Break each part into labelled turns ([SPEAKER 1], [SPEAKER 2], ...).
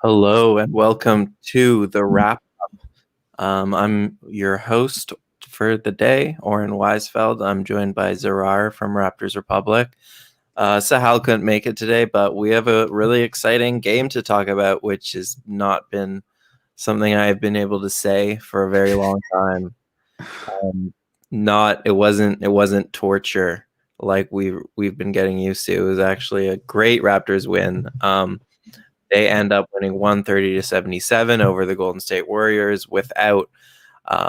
[SPEAKER 1] Hello and welcome to the wrap. I'm your host for the day, Oren Weisfeld. I'm joined by Zarar from Raptors Republic. Sahal couldn't make it today, but we have a really exciting game to talk about, which has not been something I've been able to say for a very long time. It wasn't torture like we've been getting used to. It was actually a great Raptors win. They end up winning 130-77 over the Golden State Warriors without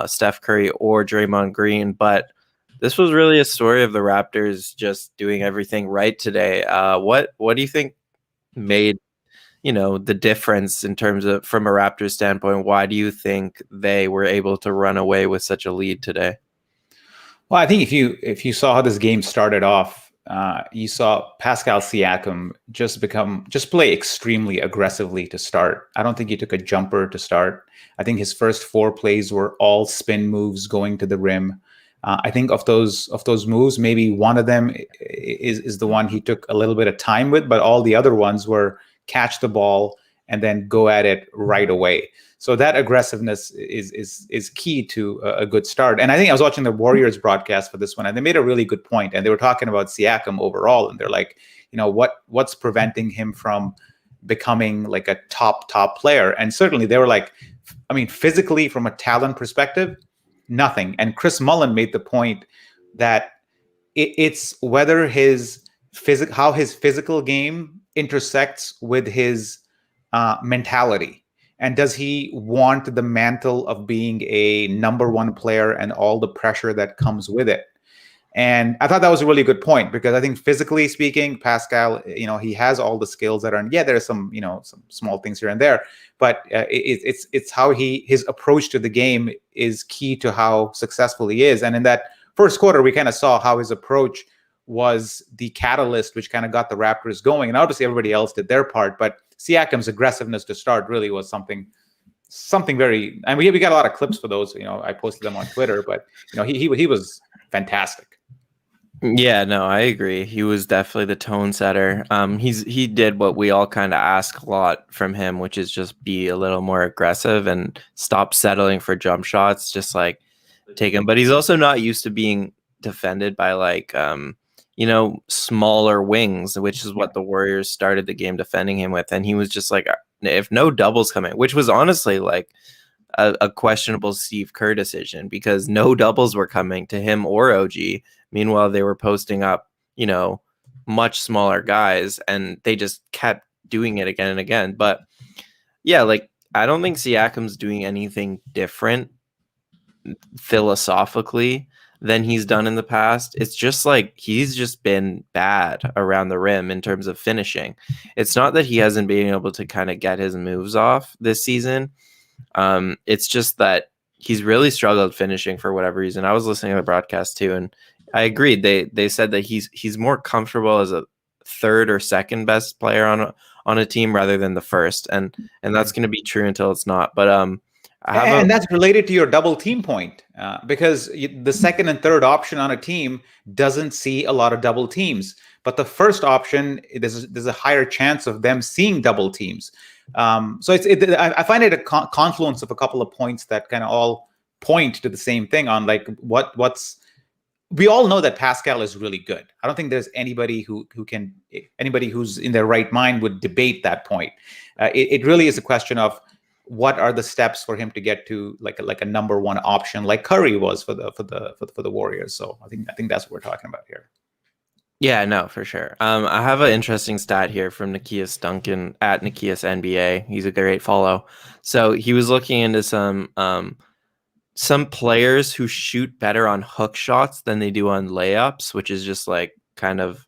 [SPEAKER 1] Steph Curry or Draymond Green. But this was really a story of the Raptors just doing everything right today. What do you think made the difference in terms of from a Raptors standpoint? Why do you think they were able to run away with such a lead today?
[SPEAKER 2] Well, I think if you saw how this game started off, you saw Pascal Siakam just play extremely aggressively to start. I don't think he took a jumper to start. I think his first four plays were all spin moves going to the rim. I think of those moves, maybe one of them is the one he took a little bit of time with, but all the other ones were catch the ball and then go at it right away. So that aggressiveness is key to a good start. And I think I was watching the Warriors broadcast for this one, and they made a really good point. And they were talking about Siakam overall, and they're like, what's preventing him from becoming like a top player? And certainly they were like, I mean, physically from a talent perspective, nothing. And Chris Mullin made the point that it's whether how his physical game intersects with his mentality. And does he want the mantle of being a number one player and all the pressure that comes with it? And I thought that was a really good point, because I think physically speaking, Pascal, he has all the skills that are, there's some small things here and there, but it's how his approach to the game is key to how successful he is. And in that first quarter, we kind of saw how his approach was the catalyst, which kind of got the Raptors going. And obviously everybody else did their part, but Siakam's aggressiveness to start really was something very, and we got a lot of clips for those. I posted them on Twitter, but he was fantastic.
[SPEAKER 1] Yeah, no, I agree. He was definitely the tone setter. He did what we all kind of ask a lot from him, which is just be a little more aggressive and stop settling for jump shots, just like take him. But he's also not used to being defended by smaller wings, which is what the Warriors started the game defending him with. And he was just like, if no doubles come in, which was honestly like a questionable Steve Kerr decision, because no doubles were coming to him or OG. Meanwhile, they were posting up, much smaller guys, and they just kept doing it again and again. But yeah, I don't think Siakam's doing anything different philosophically than he's done in the past. It's just like he's just been bad around the rim in terms of finishing. It's not that he hasn't been able to kind of get his moves off this season. It's just that he's really struggled finishing for whatever reason. I was listening to the broadcast too, and I agreed. They said that he's more comfortable as a third or second best player on a team rather than the first, and that's going to be true until it's not. But
[SPEAKER 2] and that's related to your double team point, because the second and third option on a team doesn't see a lot of double teams, but the first option, there's a higher chance of them seeing double teams. So I find it a confluence of a couple of points that kind of all point to the same thing on like what's. We all know that Pascal is really good. I don't think there's anybody anybody who's in their right mind would debate that point. It really is a question of what are the steps for him to get to like a number one option, like Curry was for the Warriors. So I think that's what we're talking about here.
[SPEAKER 1] Yeah, no, for sure. I have an interesting stat here from Nikias Duncan at Nikias NBA. He's a great follow. So he was looking into some players who shoot better on hook shots than they do on layups, which is just like kind of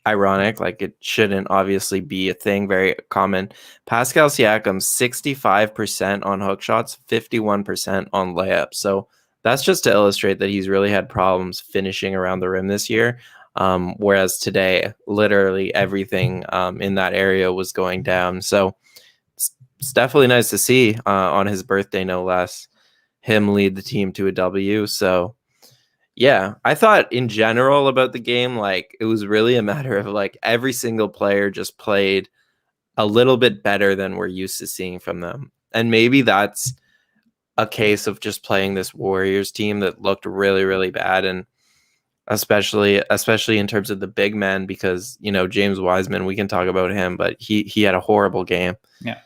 [SPEAKER 1] ironic. Like it shouldn't obviously be a thing, very common. Pascal Siakam, 65% on hook shots, 51% on layups. So that's just to illustrate that he's really had problems finishing around the rim this year. Whereas today, literally everything in that area was going down. So it's definitely nice to see on his birthday, no less, him lead the team to a W. So yeah, I thought in general about the game, like it was really a matter of like every single player just played a little bit better than we're used to seeing from them. And maybe that's a case of just playing this Warriors team that looked really, really bad. And especially in terms of the big men, because, James Wiseman, we can talk about him, but he had a horrible game.
[SPEAKER 2] Yeah.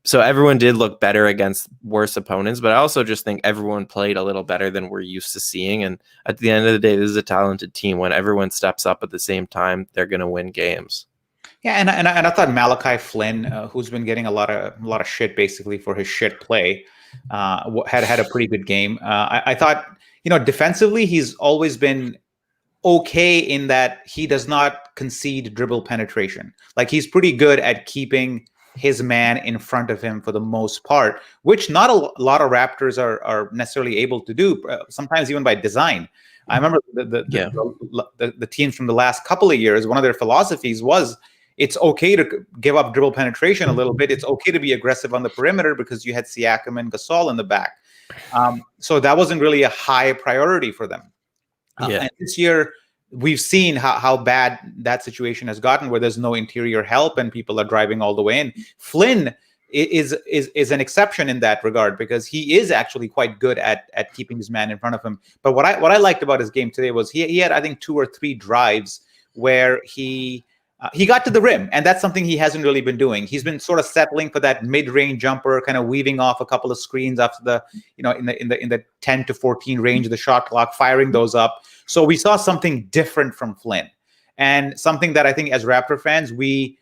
[SPEAKER 1] So everyone did look better against worse opponents, but I also just think everyone played a little better than we're used to seeing. And at the end of the day, this is a talented team. When everyone steps up at the same time, they're going to win games.
[SPEAKER 2] Yeah, and I thought Malachi Flynn, who's been getting a lot of shit basically for his shit play, had a pretty good game. I thought, defensively, he's always been okay in that he does not concede dribble penetration. Like, he's pretty good at keeping his man in front of him for the most part, which not a lot of Raptors are necessarily able to do, sometimes even by design. I remember the teams from the last couple of years, one of their philosophies was, it's okay to give up dribble penetration a little bit. It's okay to be aggressive on the perimeter because you had Siakam and Gasol in the back. So that wasn't really a high priority for them. And this year, we've seen how bad that situation has gotten, where there's no interior help and people are driving all the way in. Flynn is an exception in that regard, because he is actually quite good at keeping his man in front of him. But what I liked about his game today was he had, I think, 2 or 3 drives where he got to the rim, and that's something he hasn't really been doing. He's been sort of settling for that mid-range jumper, kind of weaving off a couple of screens after the, in the 10 to 14 range of the shot clock, firing those up. So we saw something different from Flynn, and something that I think as Raptor fans, we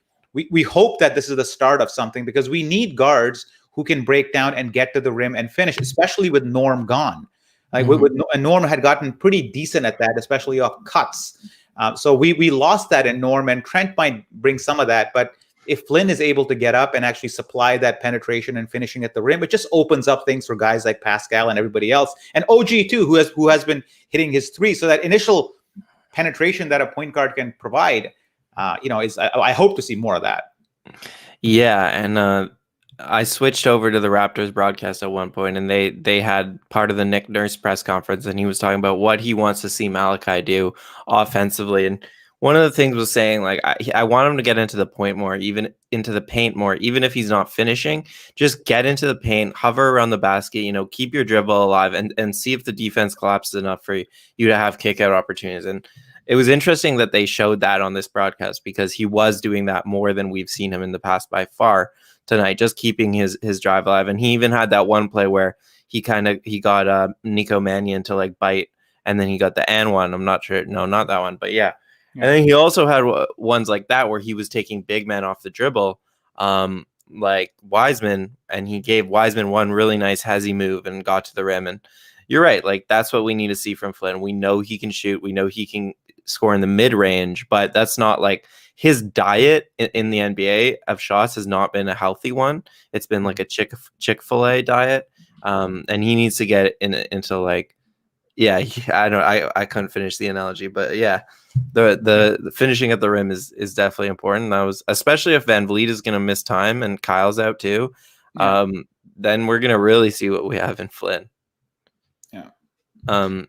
[SPEAKER 2] hope that this is the start of something, because we need guards who can break down and get to the rim and finish, especially with Norm gone. Like, and Norm had gotten pretty decent at that, especially off cuts. So we lost that in Norm, and Trent might bring some of that. But if Flynn is able to get up and actually supply that penetration and finishing at the rim, it just opens up things for guys like Pascal and everybody else, and OG too, who has been hitting his three. So that initial penetration that a point guard can provide, I hope to see more of that.
[SPEAKER 1] Yeah, and I switched over to the Raptors broadcast at one point, and they had part of the Nick Nurse press conference, and he was talking about what he wants to see Malachi do offensively. And one of the things was saying, like, I want him to get into the point more, even into the paint more, even if he's not finishing. Just get into the paint, hover around the basket, keep your dribble alive, and see if the defense collapses enough for you to have kick out opportunities. And it was interesting that they showed that on this broadcast, because he was doing that more than we've seen him in the past by far tonight, just keeping his drive alive. And he even had that one play where he got Nico Mannion to like bite, and then he got the and one. I'm not sure. No, not that one, but yeah. And then he also had ones like that where he was taking big men off the dribble, like Wiseman, and he gave Wiseman one really nice hezzy move and got to the rim. And you're right. Like, that's what we need to see from Flynn. We know he can shoot. We know he can score in the mid range, but that's not like his diet in the NBA of shots has not been a healthy one. It's been like a Chick-fil-A diet. And he needs to get into like, I couldn't finish the analogy, but yeah, the finishing at the rim is definitely important. That was, especially if Van Vliet is going to miss time and Kyle's out too. Then we're going to really see what we have in Flynn.
[SPEAKER 2] I'm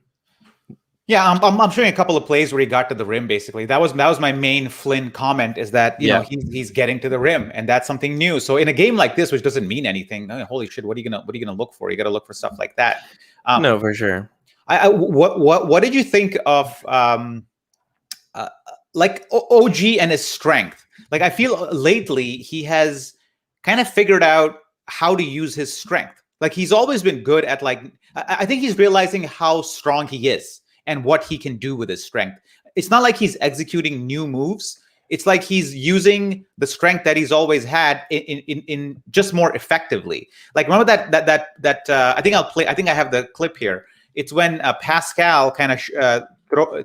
[SPEAKER 2] showing a couple of plays where he got to the rim. Basically, that was my main Flynn comment, is that he's getting to the rim, and that's something new. So in a game like this, which doesn't mean anything, holy shit, what are you gonna look for? You got to look for stuff like that.
[SPEAKER 1] No, for sure.
[SPEAKER 2] What did you think of like OG and his strength? Like, I feel lately he has kind of figured out how to use his strength. Like, he's always been good at, like, I think he's realizing how strong he is and what he can do with his strength. It's not like he's executing new moves. It's like he's using the strength that he's always had in just more effectively. Like, remember that I think I have the clip here. It's when Pascal kind of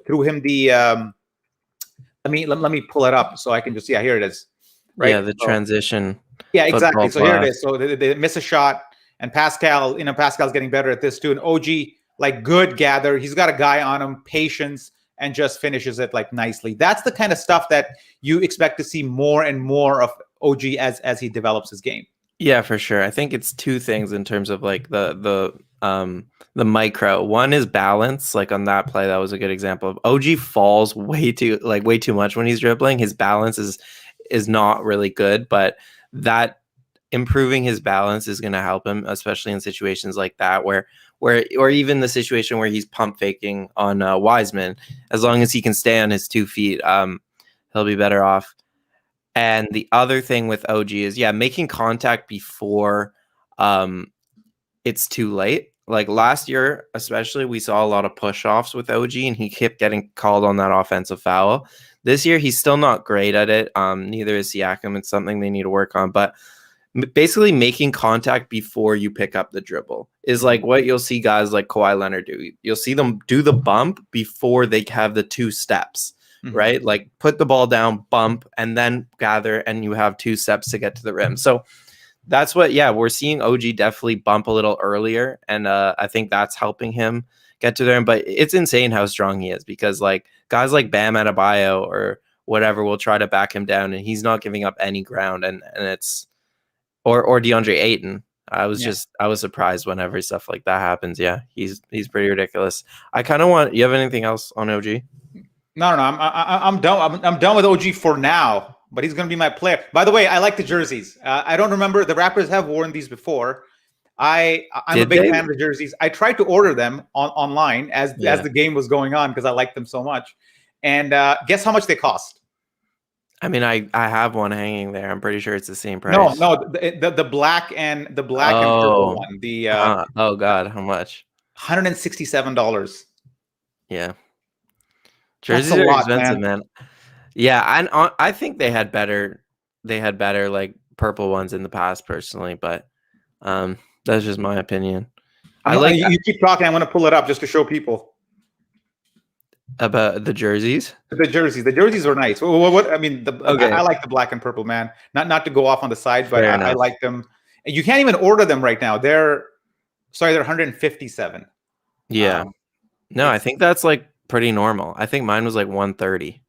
[SPEAKER 2] threw him the. Let me pull it up so I can just here it is. Right.
[SPEAKER 1] Yeah, the transition.
[SPEAKER 2] Yeah, exactly. So here it is. So they miss a shot, and Pascal, Pascal's getting better at this too. And OG, like, good gather. He's got a guy on him, patience, and just finishes it like nicely. That's the kind of stuff that you expect to see more and more of OG as he develops his game.
[SPEAKER 1] Yeah, for sure. I think it's two things in terms of like the micro. One is balance. Like, on that play, that was a good example of OG falls way too much when he's dribbling. His balance is not really good, but that improving his balance is going to help him, especially in situations like that where or even the situation where he's pump faking on Wiseman. As long as he can stay on his 2 feet, he'll be better off. And the other thing with OG is, making contact before it's too late. Like last year, especially, we saw a lot of push-offs with OG, and he kept getting called on that offensive foul. This year, he's still not great at it. Neither is Siakam. It's something they need to work on. But basically, making contact before you pick up the dribble is like what you'll see guys like Kawhi Leonard do. You'll see them do the bump before they have the 2 steps, right? Like put the ball down, bump, and then gather, and you have 2 steps to get to the rim. So that's what, we're seeing OG definitely bump a little earlier, and I think that's helping him get to there. But it's insane how strong he is, because like guys like Bam Adebayo or whatever will try to back him down, and he's not giving up any ground, and it's or DeAndre Ayton. I was surprised whenever stuff like that happens. Yeah, he's pretty ridiculous. I kind of want. You have anything else on OG?
[SPEAKER 2] No. I'm done. I'm done with OG for now. But he's going to be my player. By the way, I like the jerseys. I don't remember. The Raptors have worn these before. I'm a big fan of the jerseys. I tried to order them online as the game was going on because I liked them so much. And guess how much they cost?
[SPEAKER 1] I mean, I have one hanging there. I'm pretty sure it's the same price.
[SPEAKER 2] No, the black and purple one. The
[SPEAKER 1] oh God, how much?
[SPEAKER 2] $167.
[SPEAKER 1] Yeah, jerseys are expensive, man. Yeah, I think they had better like purple ones in the past, personally, but that's just my opinion.
[SPEAKER 2] You keep talking. I'm going to pull it up just to show people
[SPEAKER 1] about the jerseys.
[SPEAKER 2] The jerseys were nice. What I mean, I like the black and purple, man. Not to go off on the side, but I like them. And you can't even order them right now. They're 157.
[SPEAKER 1] Yeah, no, I think that's like pretty normal. I think mine was like 130.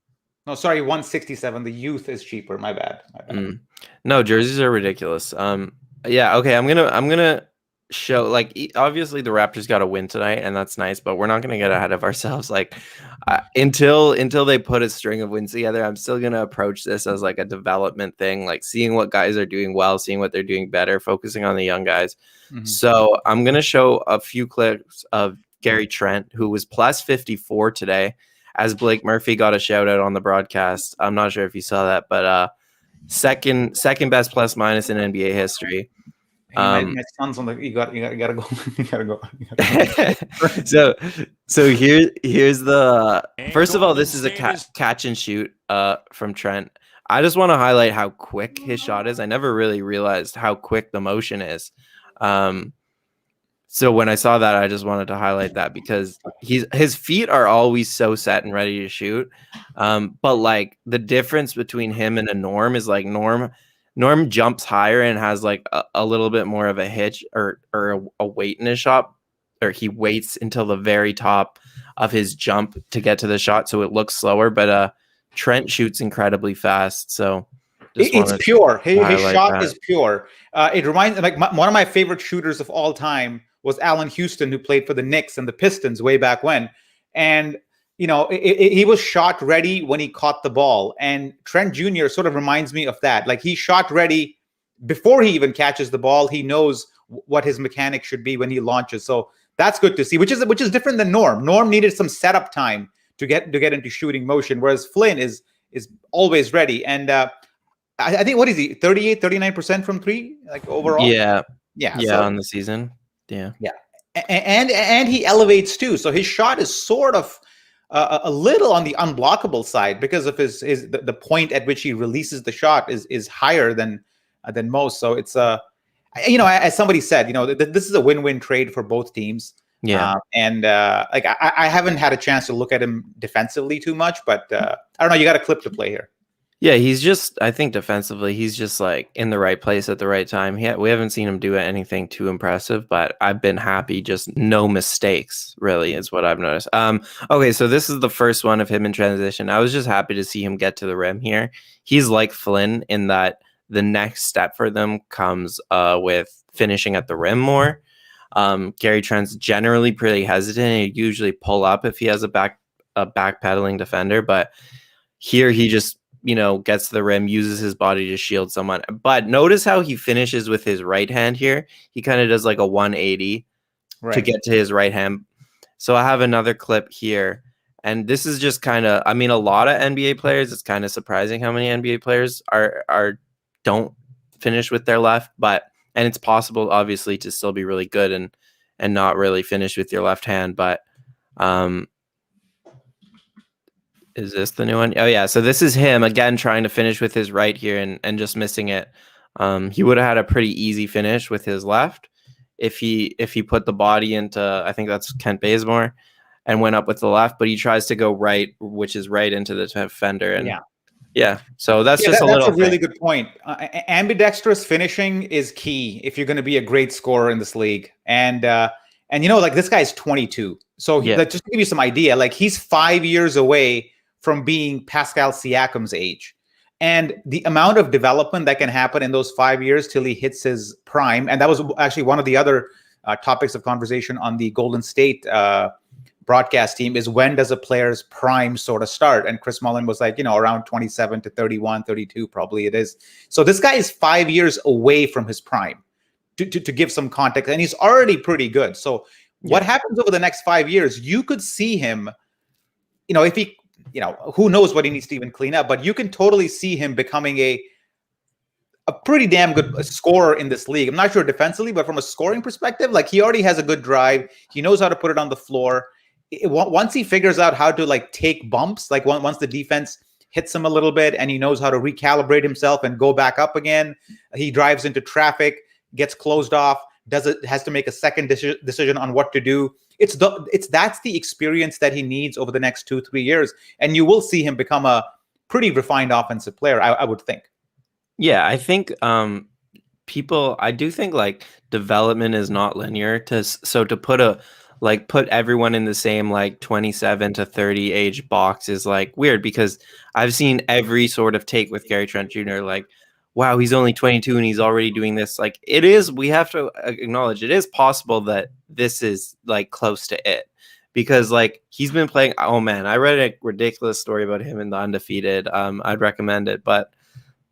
[SPEAKER 2] No, sorry, 167. The youth is cheaper. My bad.
[SPEAKER 1] No, jerseys are ridiculous. Yeah, okay. I'm gonna show, like, obviously the Raptors got a win tonight, and that's nice, but we're not gonna get ahead of ourselves. Like, until they put a string of wins together, I'm still gonna approach this as like a development thing, like seeing what guys are doing well, seeing what they're doing better, focusing on the young guys. So I'm gonna show a few clips of Gary Trent, who was plus 54 today, as Blake Murphy got a shout out on the broadcast. I'm not sure if you saw that, but second best plus minus in NBA history.
[SPEAKER 2] Hey, my son's on the. You gotta go. You gotta go.
[SPEAKER 1] So here's the. First of all, this is a catch and shoot from Trent. I just want to highlight how quick his shot is. I never really realized how quick the motion is. So when I saw that, I just wanted to highlight that, because his feet are always so set and ready to shoot. But like the difference between him and a Norm is like Norm jumps higher and has like a little bit more of a hitch or a weight in his shot, or he waits until the very top of his jump to get to the shot, so it looks slower. But Trent shoots incredibly fast, so
[SPEAKER 2] it's pure. His shot is pure. It reminds me, like, one of my favorite shooters of all time was Allen Houston, who played for the Knicks and the Pistons way back when. And, he was shot ready when he caught the ball. And Trent Jr. sort of reminds me of that. Like, he's shot ready before he even catches the ball. He knows what his mechanics should be when he launches. So that's good to see, which is different than Norm. Norm needed some setup time to get into shooting motion, whereas Flynn is always ready. And I think, what is he, 38, 39% from three, like overall?
[SPEAKER 1] Yeah,
[SPEAKER 2] so,
[SPEAKER 1] on the season. Yeah.
[SPEAKER 2] And he elevates too. So his shot is sort of a little on the unblockable side, because of the point at which he releases the shot is higher than most. So it's as somebody said, this is a win-win trade for both teams.
[SPEAKER 1] Yeah.
[SPEAKER 2] Like I haven't had a chance to look at him defensively too much, but I don't know. You got a clip to play here.
[SPEAKER 1] Yeah, I think defensively, he's just like in the right place at the right time. We haven't seen him do anything too impressive, but I've been happy. Just no mistakes, really, is what I've noticed. Okay, so this is the first one of him in transition. I was just happy to see him get to the rim here. He's like Flynn in that the next step for them comes with finishing at the rim more. Gary Trent's generally pretty hesitant. He'd usually pull up if he has a backpedaling defender, but here he just gets to the rim, uses his body to shield someone. But notice how he finishes with his right hand here. He kind of does like a 180 to get to his right hand. So I have another clip here. And this is just kind of, I mean, a lot of NBA players, it's kind of surprising how many NBA players don't finish with their left, and it's possible obviously to still be really good and not really finish with your left hand. But is this the new one? Oh yeah. So this is him again trying to finish with his right here and just missing it. He would have had a pretty easy finish with his left if he put the body into, I think that's Kent Bazemore, and went up with the left, but he tries to go right, which is right into the defender. And so that's just
[SPEAKER 2] that's a really good point. Ambidextrous finishing is key if you're going to be a great scorer in this league. And like this guy's 22. So just to give you some idea, like he's 5 years away from being Pascal Siakam's age. And the amount of development that can happen in those 5 years till he hits his prime. And that was actually one of the other topics of conversation on the Golden State broadcast team, is when does a player's prime sort of start? And Chris Mullin was like, around 27 to 31, 32, probably it is. So this guy is 5 years away from his prime, to give some context. And he's already pretty good. So what happens over the next 5 years, you could see him, if he, who knows what he needs to even clean up, but you can totally see him becoming a pretty damn good scorer in this league. I'm not sure defensively, but from a scoring perspective, like he already has a good drive. He knows how to put it on the floor. Once he figures out how to like take bumps, like once the defense hits him a little bit and he knows how to recalibrate himself and go back up again, he drives into traffic, gets closed off, has to make a second decision on what to do. That's the experience that he needs over the next 2-3 years, and you will see him become a pretty refined offensive player, I would think.
[SPEAKER 1] Yeah, I think I do think like development is not linear. To put everyone in the same like 27 to 30 age box is like weird, because I've seen every sort of take with Gary Trent Jr. like, wow, he's only 22 and he's already doing this. Like we have to acknowledge it is possible that this is like close to it, because like he's been playing. Oh man, I read a ridiculous story about him in the Undefeated. I'd recommend it, but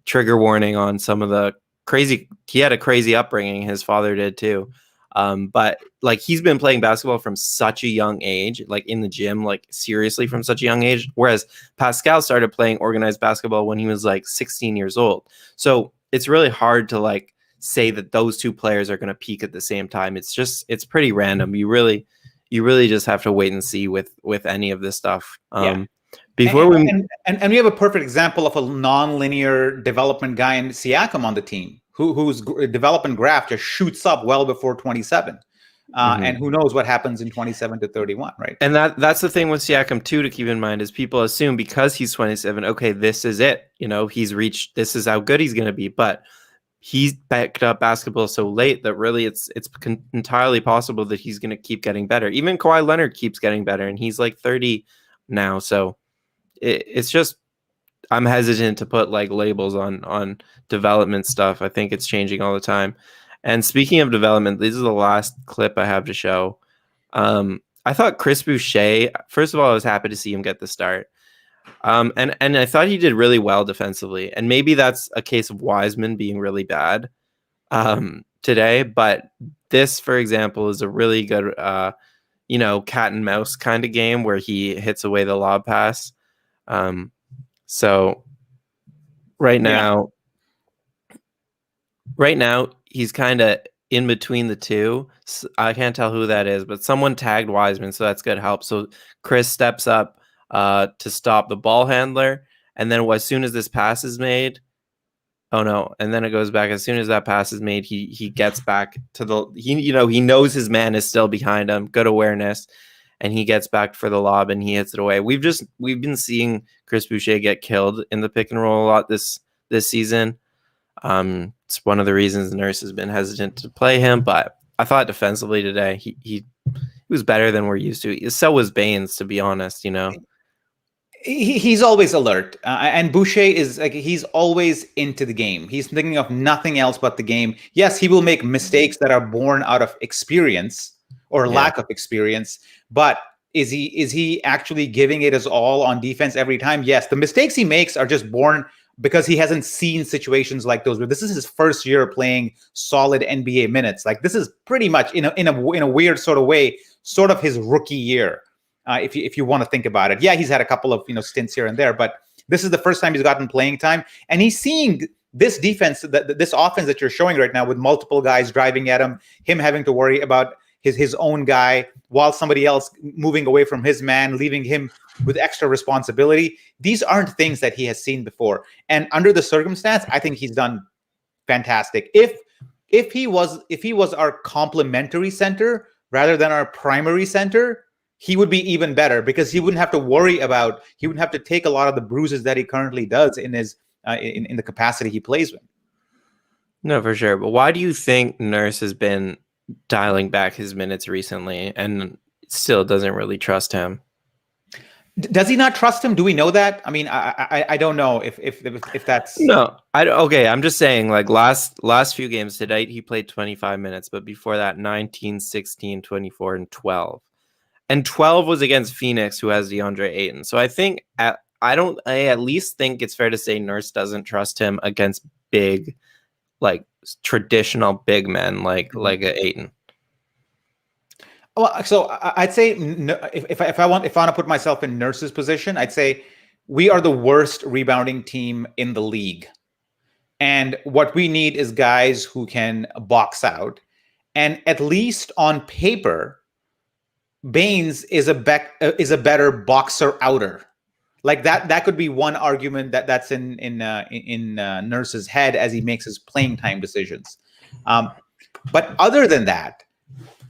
[SPEAKER 1] trigger warning on some of the crazy. He had a crazy upbringing. His father did too. But like he's been playing basketball from such a young age, like in the gym, like seriously from such a young age. Whereas Pascal started playing organized basketball when he was like 16 years old. So it's really hard to like say that those two players are going to peak at the same time. It's pretty random. You really just have to wait and see with any of this stuff. Before we
[SPEAKER 2] have a perfect example of a non-linear development guy in Siakam on the team, whose development graph just shoots up well before 27. And who knows what happens in 27 to 31, right?
[SPEAKER 1] And that's the thing with Siakam too, to keep in mind, is people assume because he's 27, okay, this is it. This is how good he's going to be. But he's picked up basketball so late that really it's entirely possible that he's going to keep getting better. Even Kawhi Leonard keeps getting better, and he's like 30 now. So it's just, I'm hesitant to put like labels on development stuff. I think it's changing all the time. And speaking of development, this is the last clip I have to show. I thought Chris Boucher, first of all, I was happy to see him get the start. And I thought he did really well defensively. And maybe that's a case of Wiseman being really bad today. But this, for example, is a really good, cat and mouse kind of game where he hits away the lob pass. So right now he's kind of in between the two. I can't tell who that is, but someone tagged Wiseman, so that's good help. So Chris steps up to stop the ball handler, and then as soon as this pass is made, and then it goes back. As soon as that pass is made, he gets back to he knows his man is still behind him. Good awareness. And he gets back for the lob and he hits it away. We've been seeing Chris Boucher get killed in the pick and roll a lot this season. It's one of the reasons Nurse has been hesitant to play him. But I thought defensively today he was better than we're used to. So was Baines, to be honest.
[SPEAKER 2] He's always alert, and Boucher is like he's always into the game. He's thinking of nothing else but the game. Yes, he will make mistakes that are born out of experience or lack of experience, but Is he actually giving it his all on defense every time? Yes. The mistakes he makes are just born because he hasn't seen situations like those. But this is his first year playing solid NBA minutes. Like, this is pretty much in a weird sort of way, sort of his rookie year. If you want to think about it. Yeah, he's had a couple of stints here and there, but this is the first time he's gotten playing time, and he's seeing this defense, this offense that you're showing right now, with multiple guys driving at him having to worry about his own guy while somebody else moving away from his man, leaving him with extra responsibility. These aren't things that he has seen before, and under the circumstance, I think he's done fantastic. If he was our complementary center rather than our primary center, he would be even better, because he wouldn't have to take a lot of the bruises that he currently does in his in the capacity he plays with.
[SPEAKER 1] No, for sure. But why do you think Nurse has been dialing back his minutes recently and still doesn't really trust him?
[SPEAKER 2] Does he not trust him? Do we know that? I mean, I don't know if that's
[SPEAKER 1] no. Okay, I'm just saying, like, last few games tonight he played 25 minutes, but before that 19, 16, 24, and 12. And 12 was against Phoenix, who has DeAndre Ayton. So I think I at least think it's fair to say Nurse doesn't trust him against big, like, traditional big men like Ayton.
[SPEAKER 2] Well, so I'd say if I want to put myself in Nurse's position, I'd say we are the worst rebounding team in the league, and what we need is guys who can box out. And at least on paper, Baines is a better boxer outer. Like that could be one argument that's in Nurse's head as he makes his playing time decisions. But other than that,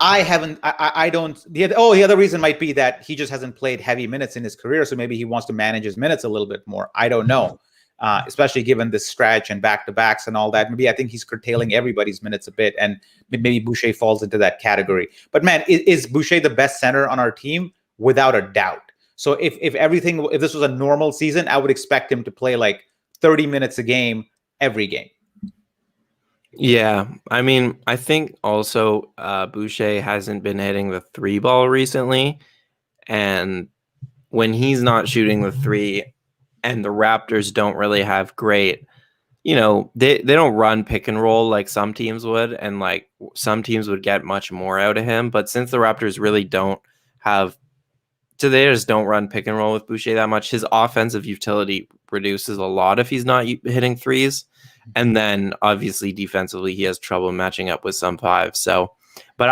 [SPEAKER 2] I don't. The other reason might be that he just hasn't played heavy minutes in his career, so maybe he wants to manage his minutes a little bit more. I don't know, especially given this stretch and back-to-backs and all that. Maybe I think he's curtailing everybody's minutes a bit, and maybe Boucher falls into that category. But man, is Boucher the best center on our team? Without a doubt. So if this was a normal season, I would expect him to play like 30 minutes a game every game.
[SPEAKER 1] Yeah, I mean, I think also Boucher hasn't been hitting the 3 ball recently, and when he's not shooting the 3, and the Raptors don't really have great, they don't run pick and roll like some teams would, and like some teams would get much more out of him. But since the Raptors really don't have, so they just don't run pick and roll with Boucher that much, his offensive utility reduces a lot if he's not hitting threes. And then obviously defensively, he has trouble matching up with some 5. So, but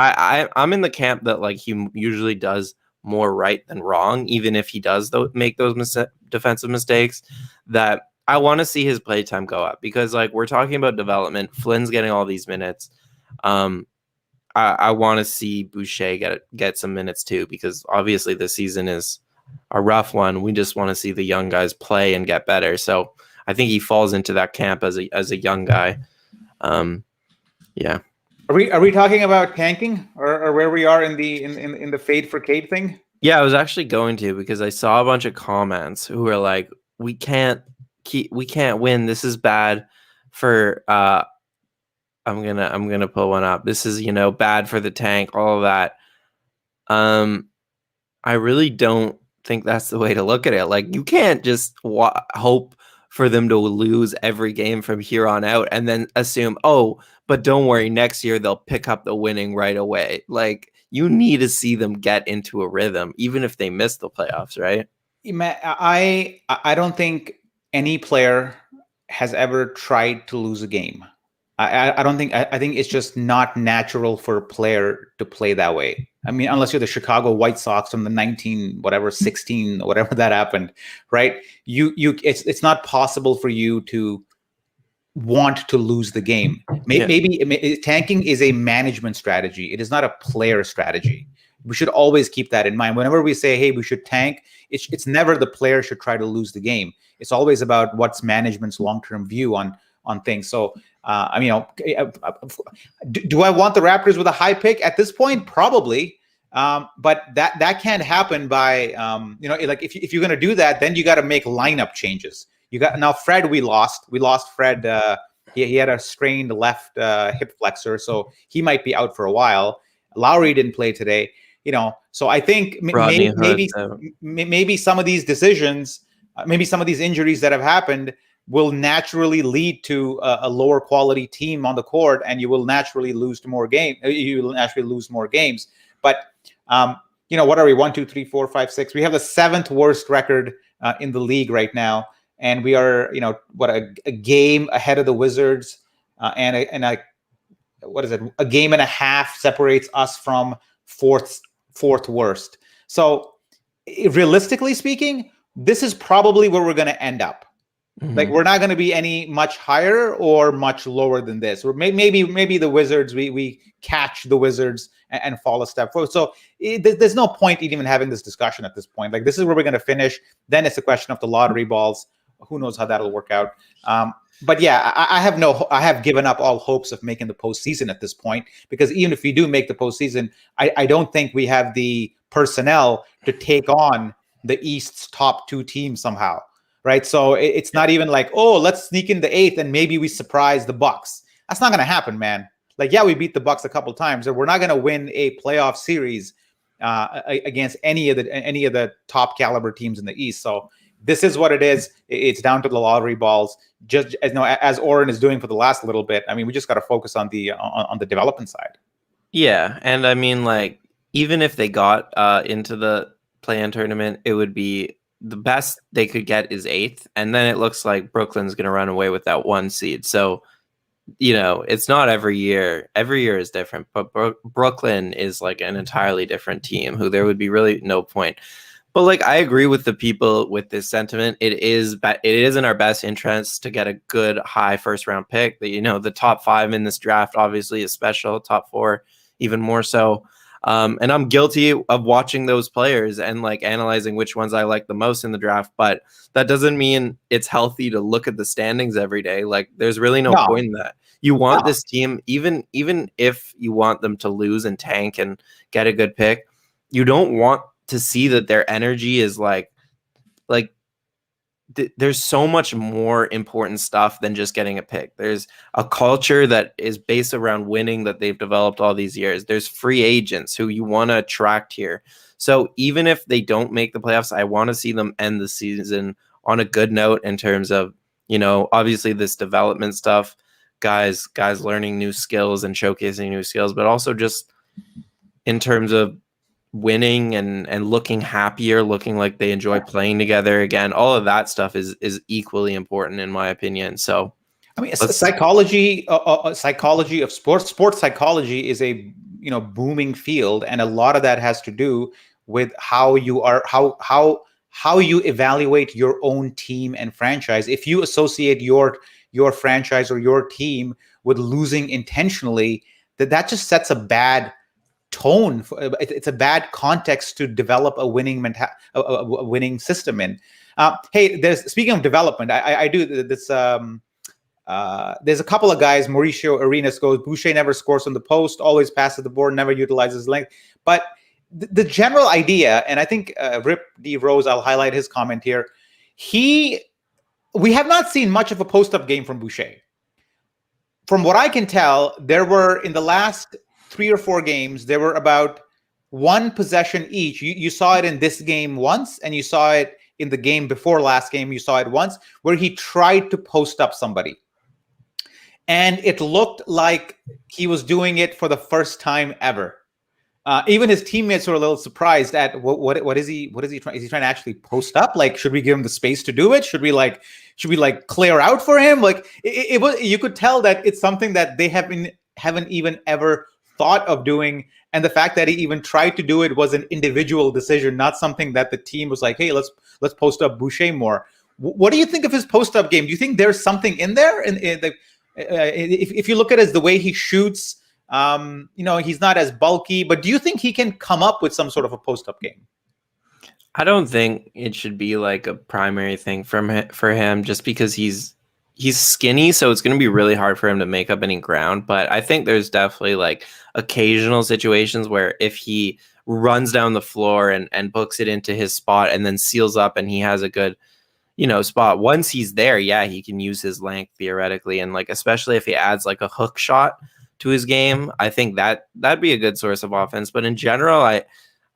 [SPEAKER 1] I'm in the camp that, like, he usually does more right than wrong, even if he does make those defensive mistakes. That I want to see his play time go up, because, like, we're talking about development. Flynn's getting all these minutes. I want to see Boucher get some minutes too, because obviously this season is a rough one. We just want to see the young guys play and get better. So I think he falls into that camp as a young guy. Yeah.
[SPEAKER 2] Are we talking about tanking or where we are in the fade for Cade thing?
[SPEAKER 1] Yeah, I was actually going to, because I saw a bunch of comments who were like, we can't win. This is bad for I'm gonna pull one up. This is, bad for the tank, all of that. I really don't think that's the way to look at it. Like, you can't just hope for them to lose every game from here on out and then assume, but don't worry, next year they'll pick up the winning right away. Like, you need to see them get into a rhythm, even if they miss the playoffs, right?
[SPEAKER 2] I don't think any player has ever tried to lose a game. I don't think. I think it's just not natural for a player to play that way. I mean, unless you're the Chicago White Sox from the 16, whatever that happened, right? It's not possible for you to want to lose the game. Maybe tanking is a management strategy. It is not a player strategy. We should always keep that in mind. Whenever we say, hey, we should tank, it's never the player should try to lose the game. It's always about what's management's long-term view on things. So, do I want the Raptors with a high pick at this point? Probably. But that can't happen by, like if you're going to do that, then you got to make lineup changes. Now Fred, we lost Fred. He had a strained left hip flexor, so he might be out for a while. Lowry didn't play today. So I think
[SPEAKER 1] Rodney Hood,
[SPEAKER 2] maybe some of these decisions, maybe some of these injuries that have happened will naturally lead to a lower quality team on the court, and you will naturally lose more games. But what are we? 1, 2, 3, 4, 5, 6. We have the 7th worst record in the league right now, and we are a game ahead of the Wizards, and a game and a half separates us from fourth worst. So realistically speaking, this is probably where we're going to end up. Mm-hmm. Like, we're not going to be any much higher or much lower than this. Or maybe the Wizards, we catch the Wizards and fall a step forward. So there's no point in even having this discussion at this point. Like, this is where we're going to finish. Then it's a question of the lottery balls. Who knows how that'll work out. But yeah, I have given up all hopes of making the postseason at this point, because even if we do make the postseason, I don't think we have the personnel to take on the East's top 2 teams somehow. Right. So it's not even like, oh, let's sneak in the 8th and maybe we surprise the Bucks. That's not going to happen, man. Like, yeah, we beat the Bucks a couple of times, but we're not going to win a playoff series against any of the top caliber teams in the East. So this is what it is. It's down to the lottery balls, just as Oren is doing for the last little bit. I mean, we just got to focus on the development side.
[SPEAKER 1] Yeah, and I mean, like, even if they got into the play-in tournament, it would be the best they could get is 8th, and then it looks like Brooklyn's going to run away with that 1 seed. So, it's not every year. Every year is different, but Brooklyn is like an entirely different team who there would be really no point. But like, I agree with the people with this sentiment. It is in our best interest to get a good high first round pick. The top 5 in this draft obviously is special. Top 4 even more so. And I'm guilty of watching those players and like analyzing which ones I like the most in the draft, but that doesn't mean it's healthy to look at the standings every day. Like, there's really no point in that. You want this team, even if you want them to lose and tank and get a good pick, you don't want to see that their energy is there's so much more important stuff than just getting a pick. There's a culture that is based around winning that they've developed all these years. There's free agents who you want to attract here. So even if they don't make the playoffs, I want to see them end the season on a good note in terms of, obviously this development stuff, guys learning new skills and showcasing new skills, but also just in terms of winning and looking happier, looking like they enjoy playing together again. All of that stuff is equally important in my opinion. So
[SPEAKER 2] I mean, psychology of sports psychology is a booming field, and a lot of that has to do with how you evaluate your own team and franchise. If you associate your franchise or your team with losing intentionally, that just sets a bad tone. It's a bad context to develop a winning a winning system in. Hey, speaking of development, I do this. There's a couple of guys. Mauricio Arenas goes, Boucher never scores on the post, always passes the board, never utilizes length. But the general idea, and I think Rip D. Rose, I'll highlight his comment here. We have not seen much of a post-up game from Boucher. From what I can tell, there were, in the last 3 or 4 games, there were about 1 possession each. You saw it in this game once, and you saw it in the game before last game. You saw it once where he tried to post up somebody. And it looked like he was doing it for the first time ever. Even his teammates were a little surprised at what is he trying? Is he trying to actually post up? Like, should we give him the space to do it? Should we clear out for him? Like, it was, you could tell that it's something that they haven't even ever thought of doing. And the fact that he even tried to do it was an individual decision, not something that the team was like, hey, let's post up Boucher more. What do you think of his post up game? Do you think there's something in there? If you look at it as the way he shoots, he's not as bulky, but do you think he can come up with some sort of a post-up game?
[SPEAKER 1] I don't think it should be like a primary thing for him just because he's skinny, so it's going to be really hard for him to make up any ground. But I think there's definitely like occasional situations where if he runs down the floor and books it into his spot and then seals up and he has a good spot, once he's there, yeah, he can use his length theoretically. And like, especially if he adds like a hook shot to his game, I think that'd be a good source of offense. But in general,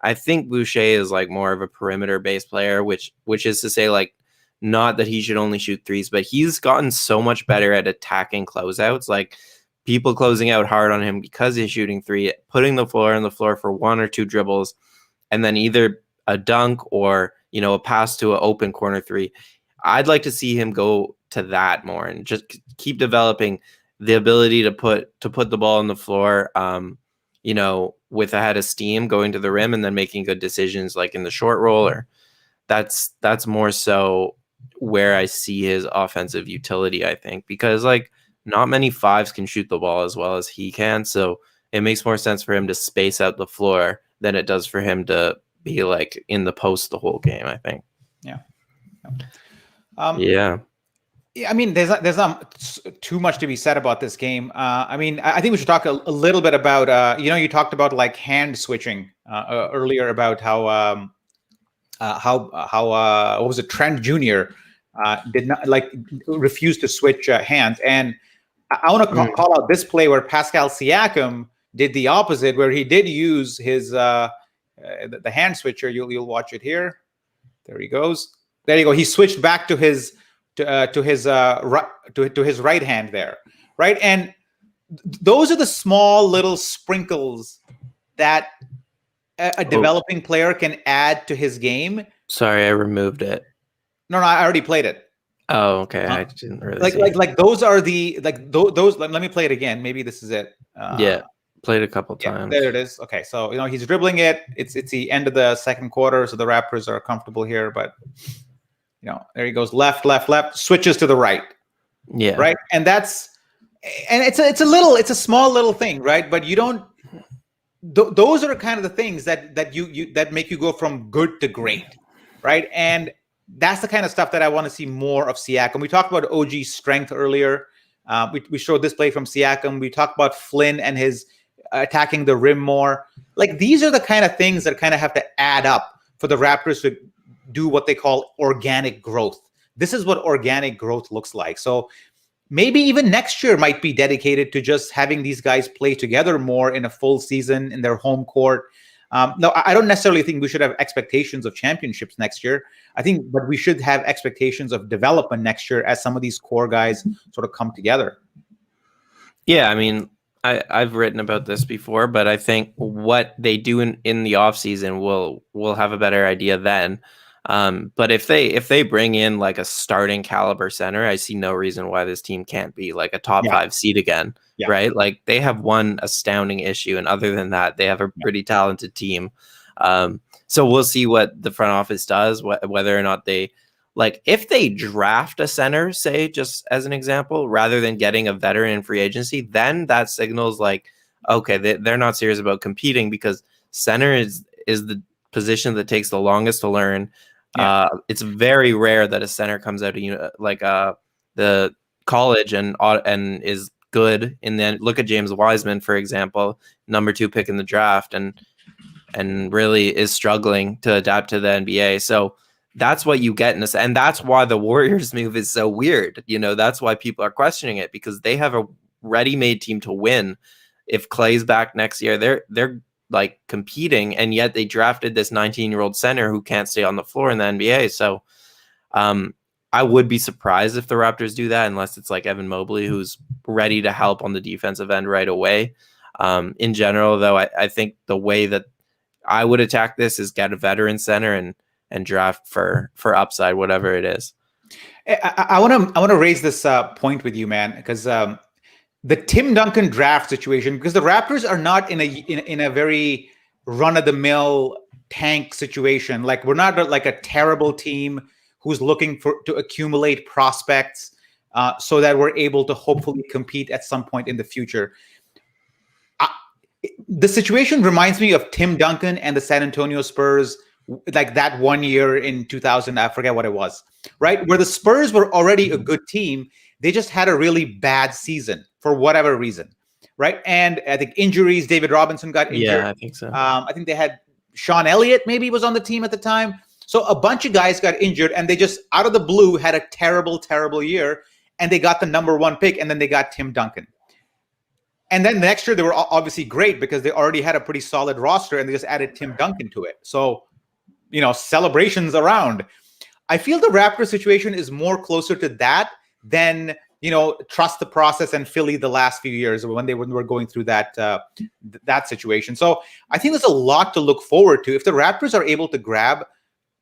[SPEAKER 1] I think Boucher is like more of a perimeter based player, which is to say, like, not that he should only shoot threes, but he's gotten so much better at attacking closeouts. Like, people closing out hard on him because he's shooting three, putting the floor on the floor for one or two dribbles, and then either a dunk or, you know, a pass to an open corner three. I'd like to see him go to that more and just keep developing the ability to put the ball on the floor, you know, with a head of steam, going to the rim and then making good decisions like in the short roll. Or that's more so where I see his offensive utility, I think, because like not many fives can shoot the ball as well as he can. So it makes more sense for him to space out the floor than it does for him to be like in the post the whole game, I think.
[SPEAKER 2] Yeah.
[SPEAKER 1] Yeah.
[SPEAKER 2] I mean, there's not too much to be said about this game. I mean, I think we should talk a little bit about, you know, you talked about like hand switching earlier about how what was it, Trent Jr. Did not like refuse to switch hands, and I want to call out this play where Pascal Siakam did the opposite, where he did use his the hand switcher. You'll watch it here. There he goes. There you go. He switched back to his his right hand there, right? And those are the small little sprinkles that a developing player can add to his game.
[SPEAKER 1] Sorry, I removed it.
[SPEAKER 2] No, I already played it.
[SPEAKER 1] Oh, okay. I didn't really
[SPEAKER 2] like those are the those. Let me play it again. Maybe this is it.
[SPEAKER 1] Yeah, played a couple times.
[SPEAKER 2] There it is. Okay, so you know he's dribbling it. It's the end of the second quarter, so the Raptors are comfortable here. But you know, there he goes, left, switches to the right.
[SPEAKER 1] Yeah.
[SPEAKER 2] Right, and it's a small little thing, right? But you don't. Those are kind of the things that make you go from good to great, right? And that's the kind of stuff that I want to see more of Siakam. We talked about OG's strength earlier. We showed this play from Siakam. We talked about Flynn and his attacking the rim more. Like these are the kind of things that kind of have to add up for the Raptors to do what they call organic growth. This is what organic growth looks like. So maybe even next year might be dedicated to just having these guys play together more in a full season in their home court. No, I don't necessarily think we should have expectations of championships next year. I think, but we should have expectations of development next year as some of these core guys sort of come together.
[SPEAKER 1] Yeah, I mean, I've written about this before, but I think what they do in the offseason we'll have a better idea then. But if they bring in like a starting caliber center, I see no reason why this team can't be like a top 5 seed again, right? Like they have one astounding issue, and other than that, they have a pretty talented team. So we'll see what the front office does, whether or not they like if they draft a center, say just as an example, rather than getting a veteran in free agency, then that signals like okay, they're not serious about competing because center is the position that takes the longest to learn. It's very rare that a center comes out of like the college and is good. And then look at James Wiseman, for example, number 2 pick in the draft, and really is struggling to adapt to the NBA. So that's what you get in this, and that's why the Warriors move is so weird. You know, that's why people are questioning it, because they have a ready-made team to win. If Clay's back next year, they're like competing, and yet they drafted this 19-year-old center who can't stay on the floor in the NBA. So I would be surprised if the Raptors do that, unless it's like Evan Mobley, who's ready to help on the defensive end right away. In general, though, I think the way that I would attack this is get a veteran center and draft for upside, whatever it is.
[SPEAKER 2] I want to raise this point with you, man, because the Tim Duncan draft situation, because the Raptors are not in a very run-of-the-mill tank situation. Like we're not like a terrible team who's looking to accumulate prospects so that we're able to hopefully compete at some point in the future. The situation reminds me of Tim Duncan and the San Antonio Spurs, like that one year in 2000, I forget what it was, right? Where the Spurs were already a good team. They just had a really bad season for whatever reason, right? And I think injuries, David Robinson got injured.
[SPEAKER 1] Yeah, I think so.
[SPEAKER 2] I think they had Sean Elliott maybe was on the team at the time. So a bunch of guys got injured, and they just, out of the blue, had a terrible, terrible year, and they got the number 1 pick, and then they got Tim Duncan. And then next year, they were obviously great because they already had a pretty solid roster and they just added Tim Duncan to it. So, celebrations around. I feel the Raptors situation is more closer to that than, trust the process and Philly the last few years when they were going through that situation. So I think there's a lot to look forward to. If the Raptors are able to grab,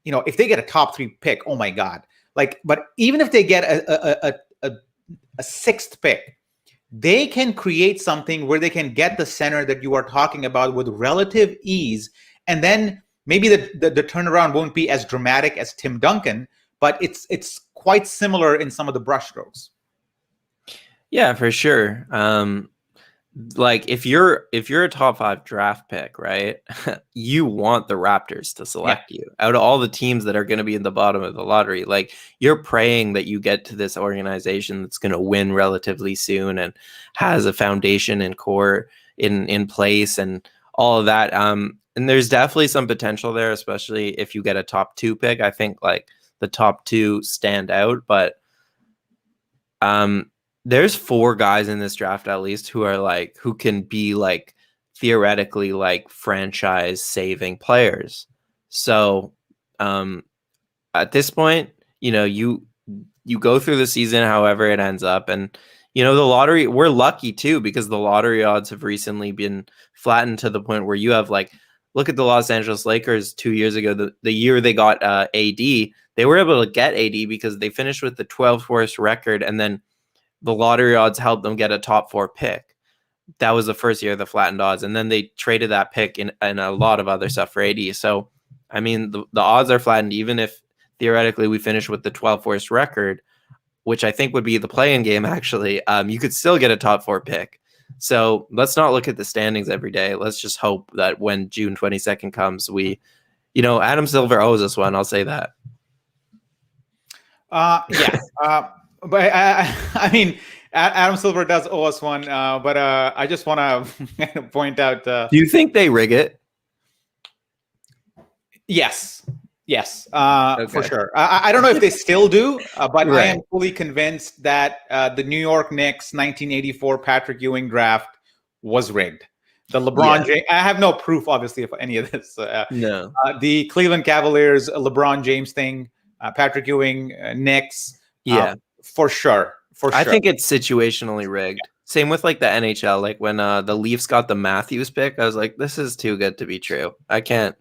[SPEAKER 2] if they get a top 3 pick, oh my God. But even if they get a 6th pick, they can create something where they can get the center that you are talking about with relative ease. And then maybe the turnaround won't be as dramatic as Tim Duncan, but it's quite similar in some of the brushstrokes.
[SPEAKER 1] Yeah, for sure. If you're a top 5 draft pick, right? You want the Raptors to select you out of all the teams that are going to be in the bottom of the lottery. Like, you're praying that you get to this organization that's going to win relatively soon and has a foundation and core in place and all of that. And there's definitely some potential there, especially if you get a top 2 pick. I think like the top 2 stand out, but there's 4 guys in this draft at least who can be like theoretically like franchise saving players. So at this point, you go through the season however it ends up, and the lottery, we're lucky too because the lottery odds have recently been flattened to the point where you have like, look at the Los Angeles Lakers 2 years ago, the year they got AD, they were able to get AD because they finished with the 12th worst record, and then the lottery odds helped them get a top 4 pick. That was the first year of the flattened odds. And then they traded that pick in a lot of other stuff for AD. So, I mean, the odds are flattened, even if theoretically we finish with the 12th worst record, which I think would be the play-in game, actually. You could still get a top 4 pick. So let's not look at the standings every day. Let's just hope that when June 22nd comes, Adam Silver owes us one. I'll say that.
[SPEAKER 2] But I mean, Adam Silver does owe us one. But I just want to point out.
[SPEAKER 1] Do you think they rig it?
[SPEAKER 2] Yes, okay. For sure. I don't know if they still do, but right. I am fully convinced that the New York Knicks 1984 Patrick Ewing draft was rigged. The LeBron James, I have no proof, obviously, of any of this.
[SPEAKER 1] No.
[SPEAKER 2] The Cleveland Cavaliers LeBron James thing, Patrick Ewing, Knicks. For sure.
[SPEAKER 1] I think it's situationally rigged. Yeah. Same with like the NHL. Like when the Leafs got the Matthews pick, I was like, this is too good to be true. I can't.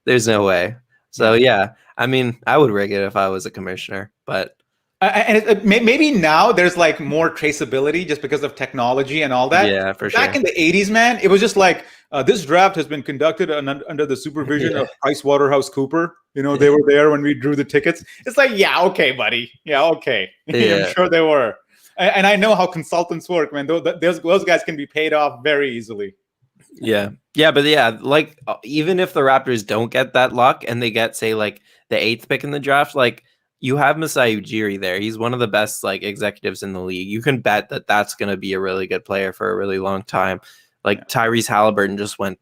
[SPEAKER 1] There's no way. So yeah, I mean, I would rig it if I was a commissioner, but.
[SPEAKER 2] And maybe now there's like more traceability just because of technology and all that.
[SPEAKER 1] Yeah, for sure.
[SPEAKER 2] Back in the 80s, man, it was just like this draft has been conducted under the supervision of PricewaterhouseCoopers. They were there when we drew the tickets. It's like, yeah, okay, buddy. Yeah, okay. Yeah. I'm sure they were. And I know how consultants work, man. Those guys can be paid off very easily.
[SPEAKER 1] Yeah. But like even if the Raptors don't get that luck and they get, say, like the 8th pick in the draft, like, you have Masai Ujiri there. He's one of the best like executives in the league. You can bet that that's going to be a really good player for a really long time. Like Tyrese Halliburton just went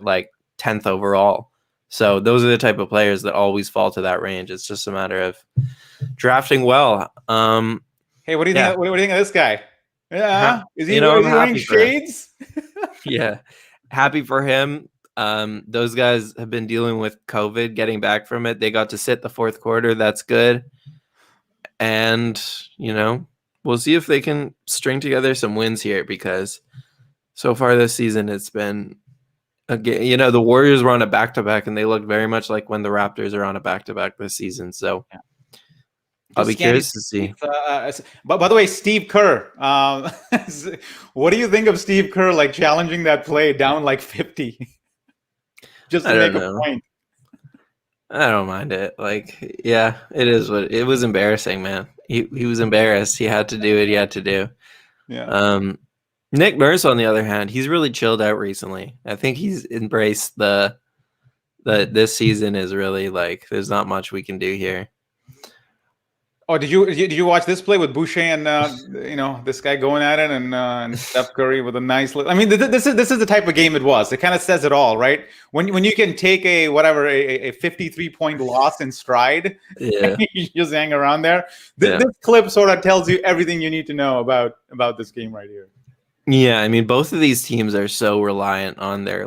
[SPEAKER 1] like 10th overall. So those are the type of players that always fall to that range. It's just a matter of drafting well.
[SPEAKER 2] Hey, what do you think? What do you think of this guy? Yeah, is he wearing shades?
[SPEAKER 1] Yeah, happy for him. Those guys have been dealing with COVID, getting back from it. They got to sit the 4th quarter. That's good. And, we'll see if they can string together some wins here because so far this season, it's been, again, the Warriors were on a back-to-back and they look very much like when the Raptors are on a back-to-back this season. So I'll be curious to see.
[SPEAKER 2] But by the way, Steve Kerr, what do you think of Steve Kerr, like challenging that play down like 50? Just to make a point.
[SPEAKER 1] I don't mind it. Like, yeah, it is what it was. Embarrassing, man. He was embarrassed. He had to do it. He had to do.
[SPEAKER 2] Yeah.
[SPEAKER 1] Nick Nurse, on the other hand, he's really chilled out recently. I think he's embraced the this season is really like there's not much we can do here.
[SPEAKER 2] Oh, did you watch this play with Boucher and this guy going at it and Steph Curry with a nice? I mean, this is the type of game it was. It kind of says it all, right? When you can take a 53-point loss in stride, you just hang around there. This clip sort of tells you everything you need to know about this game right here.
[SPEAKER 1] Yeah, I mean, both of these teams are so reliant on their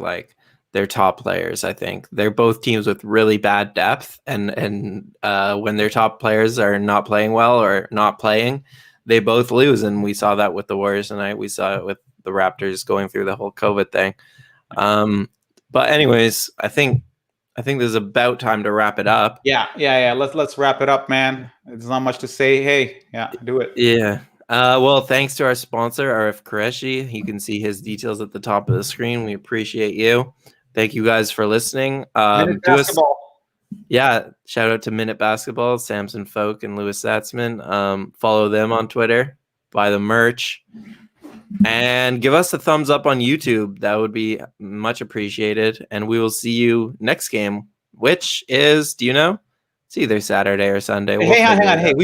[SPEAKER 1] top players. I think they're both teams with really bad depth, and when their top players are not playing well or not playing, they both lose. And we saw that with the Warriors tonight. We saw it with the Raptors going through the whole COVID thing. Um, but anyways, I think there's about time to wrap it up.
[SPEAKER 2] Yeah. Let's wrap it up, man. There's not much to say. Hey, yeah, do it.
[SPEAKER 1] Yeah. Well, thanks to our sponsor, RF Qureshi. You can see his details at the top of the screen. We appreciate you. Thank you guys for listening.
[SPEAKER 2] Minute basketball.
[SPEAKER 1] Shout out to Minute Basketball, Samson Folk and Louis Satzman. Follow them on Twitter, buy the merch, and give us a thumbs up on YouTube. That would be much appreciated. And we will see you next game, which is, do you know? It's either Saturday or Sunday.
[SPEAKER 2] Hey, hang on. Hey,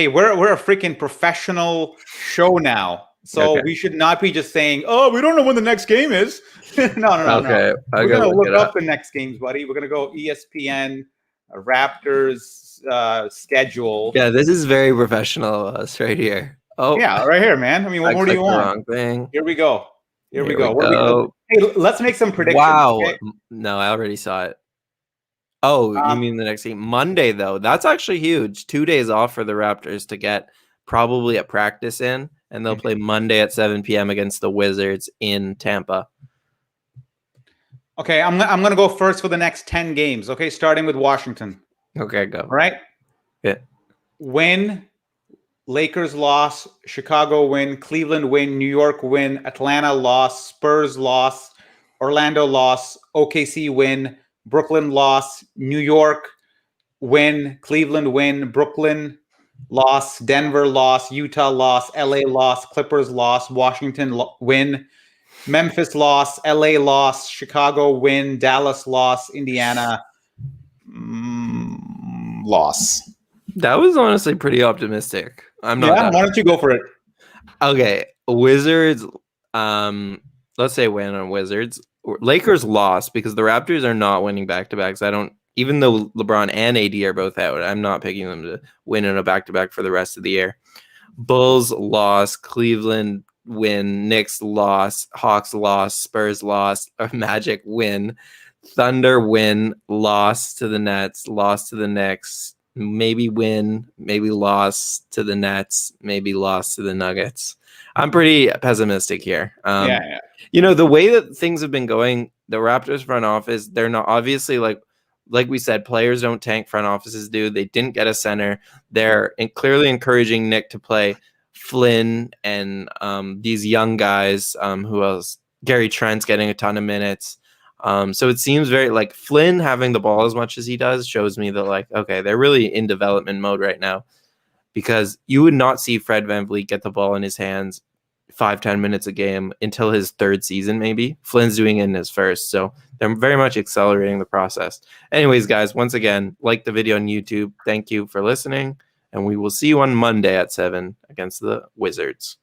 [SPEAKER 2] we're a freaking professional show now. So we should not be just saying, "Oh, we don't know when the next game is." No.
[SPEAKER 1] Okay,
[SPEAKER 2] We're gonna look up the next games, buddy. We're gonna go ESPN Raptors schedule.
[SPEAKER 1] Yeah, this is very professional of us right here. Oh,
[SPEAKER 2] yeah, right here, man. I mean, what more do you want?
[SPEAKER 1] Wrong thing.
[SPEAKER 2] Here we go. Here we go. Hey, let's make some predictions.
[SPEAKER 1] Wow.
[SPEAKER 2] Okay?
[SPEAKER 1] No, I already saw it. Oh, you mean the next game? Monday, though. That's actually huge. 2 days off for the Raptors to get probably a practice in, and they'll play Monday at 7 p.m. against the Wizards in Tampa.
[SPEAKER 2] Okay, I'm going to go first for the next 10 games, okay? Starting with Washington.
[SPEAKER 1] Okay, go.
[SPEAKER 2] All right?
[SPEAKER 1] Yeah.
[SPEAKER 2] Win, Lakers loss, Chicago win, Cleveland win, New York win, Atlanta loss, Spurs loss, Orlando loss, OKC win, Brooklyn loss, New York win, Cleveland win, Brooklyn loss, Denver loss, Utah loss, LA loss, Clippers loss, Washington win, Memphis loss, LA loss, Chicago win, Dallas loss, Indiana loss.
[SPEAKER 1] That was honestly pretty optimistic. I'm not.
[SPEAKER 2] Yeah, why don't you go for it?
[SPEAKER 1] Okay, Wizards. Let's say win on Wizards. Lakers lost because the Raptors are not winning back-to-backs. Even though LeBron and AD are both out, I'm not picking them to win in a back-to-back for the rest of the year. Bulls loss, Cleveland win, Knicks loss, Hawks loss, Spurs loss, Magic win, Thunder win, loss to the Nets, loss to the Knicks, maybe win, maybe loss to the Nets, maybe loss to the Nuggets. I'm pretty pessimistic here.
[SPEAKER 2] Yeah.
[SPEAKER 1] The way that things have been going, the Raptors front office, they're not obviously like we said, players don't tank, front offices do. They didn't get a center. They're clearly encouraging Nick to play Flynn and these young guys. Who else? Gary Trent's getting a ton of minutes. So it seems very like Flynn having the ball as much as he does shows me that okay, they're really in development mode right now, because you would not see Fred VanVleet get the ball in his hands 5-10 minutes a game until his third season, maybe. Flynn's doing it in his first, so they're very much accelerating the process. Anyways, guys, once again, like the video on YouTube. Thank you for listening, and we will see you on Monday at 7 against the Wizards.